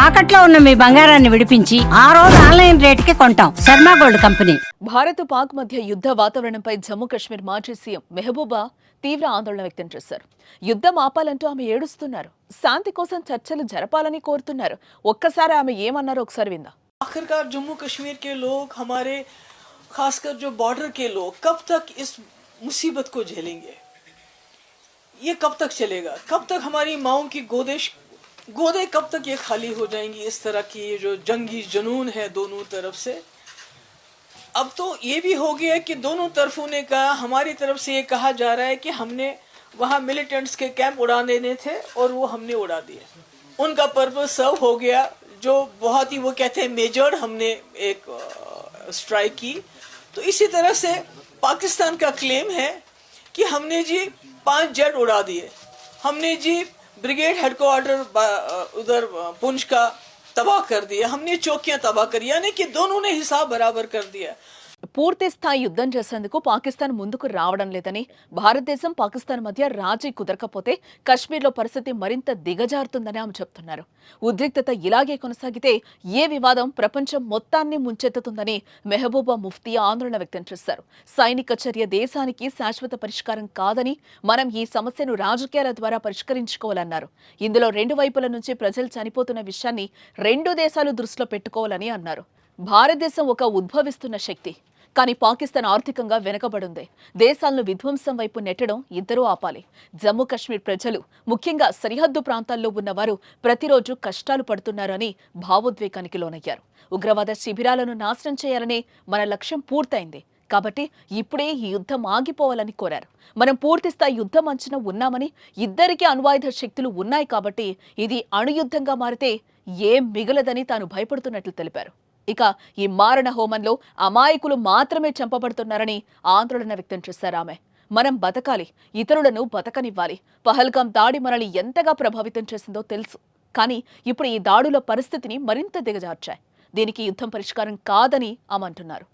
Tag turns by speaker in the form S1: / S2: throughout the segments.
S1: తాకట్లో ఉన్న మీ బంగారాన్ని విడిపించి ఆ రోజు ఆన్లైన్ రేటుకి కొంటాం. Sharma gold company.
S2: భారత్ పాక్ మధ్య యుద్ధ వాతావరణంపై జమ్మూ కాశ్మీర్ మాజీ సీఎం మెహబూబా తీవ్ర ఆందోళన వ్యక్తం చేశారు. యుద్ధం ఆపాలంటూ ఆమె ఏడుస్తున్నారు. శాంతి కోసం చర్చలు జరపాలని కోరుతున్నారు. ఒక్కసారి ఆమె ఏమన్నారో ఒకసారి విందాం.
S3: आखिरकार जम्मू कश्मीर के लोग, हमारे खासकर जो बॉर्डर के लोग, कब तक इस मुसीबत को झेलेंगे? ये कब तक चलेगा? कब तक हमारी माओं की गोदे कब तक ये खाली हो जाएंगी? इस तरह की ये जो जंगी जुनून है दोनों तरफ से, अब तो ये भी हो गया कि दोनों तरफों ने कहा, हमारी तरफ से ये कहा जा रहा है कि हमने वहाँ मिलिटेंट्स के कैंप उड़ा देने थे और वो हमने उड़ा दिए, उनका पर्पस सर्व हो गया। जो बहुत ही वो कहते हैं मेजर्ड हमने एक स्ट्राइक की। तो इसी तरह से पाकिस्तान का क्लेम है कि हमने जी 5 जेट उड़ा दिए, हमने जी ब्रिगेड हेडक्वार्टर उधर पुंछ का तबाह कर दिया, हमने चौकियां तबाह करी, यानी कि दोनों ने हिसाब बराबर कर दिया।
S2: పూర్తి స్థాయి యుద్ధం చేసేందుకు పాకిస్తాన్ ముందుకు రావడం లేదని, భారతదేశం పాకిస్తాన్ మధ్య రాజీ కుదరకపోతే కశ్మీర్లో పరిస్థితి మరింత దిగజారుతుందని ఆమె చెప్తున్నారు. ఉద్రిక్తత ఇలాగే కొనసాగితే ఏ వివాదం ప్రపంచం మొత్తాన్ని ముంచెత్తుతుందని మెహబూబా ముఫ్తీ ఆందోళన వ్యక్తం చేశారు. సైనిక చర్య దేశానికి శాశ్వత పరిష్కారం కాదని, మనం ఈ సమస్యను రాజకీయాల ద్వారా పరిష్కరించుకోవాలన్నారు. ఇందులో రెండు వైపుల నుంచి ప్రజలు చనిపోతున్న విషయాన్ని రెండు దేశాలు దృష్టిలో పెట్టుకోవాలని అన్నారు. భారతదేశం ఒక ఉద్భవిస్తున్న శక్తి, కానీ పాకిస్తాన్ ఆర్థికంగా వెనుకబడింది. దేశాలను విధ్వంసం వైపు నెట్టడం ఇద్దరూ ఆపాలి. జమ్మూ కాశ్మీర్ ప్రజలు, ముఖ్యంగా సరిహద్దు ప్రాంతాల్లో ఉన్నవారు ప్రతిరోజు కష్టాలు పడుతున్నారని భావోద్వేగానికి లోనయ్యారు. ఉగ్రవాద శిబిరాలను నాశనం చేయాలనే మన లక్ష్యం పూర్తయింది. కాబట్టి ఇప్పుడే ఈ యుద్ధం ఆగిపోవాలని కోరారు. మనం పూర్తిస్థాయి యుద్ధం అంచున ఉన్నామని, ఇద్దరికీ అణ్వాయుధ శక్తులు ఉన్నాయి కాబట్టి ఇది అణుయుద్ధంగా మారితే ఏం మిగలదని తాను భయపడుతున్నట్లు తెలిపారు. ఇక ఈ మారణ హోమంలో అమాయకులు మాత్రమే చంపబడుతున్నారని ఆందోళన వ్యక్తం చేశారు ఆమె. మనం బతకాలి, ఇతరులను బతకనివ్వాలి. పహల్గాం దాడి మనల్ని ఎంతగా ప్రభావితం చేసిందో తెలుసు, కానీ ఇప్పుడు ఈ దాడుల పరిస్థితిని మరింత దిగజార్చాయి. దీనికి యుద్ధం పరిష్కారం కాదని ఆమె అంటున్నారు.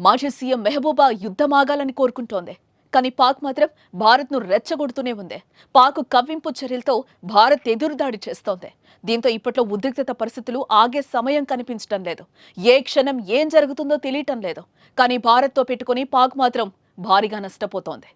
S2: మాజీ సీఎం మెహబూబా యుద్ధమాగాలని కోరుకుంటోంది, కానీ పాక్ మాత్రం భారత్ను రెచ్చగొడుతూనే ఉంది. పాక్ కవ్వింపు చర్యలతో భారత్ ఎదురుదాడి చేస్తోంది. దీంతో ఇప్పట్లో ఉద్రిక్తత పరిస్థితులు ఆగే సమయం కనిపించడం లేదు. ఏ క్షణం ఏం జరుగుతుందో తెలియటం లేదు. కానీ భారత్తో పెట్టుకుని పాక్ మాత్రం భారీగా నష్టపోతోంది.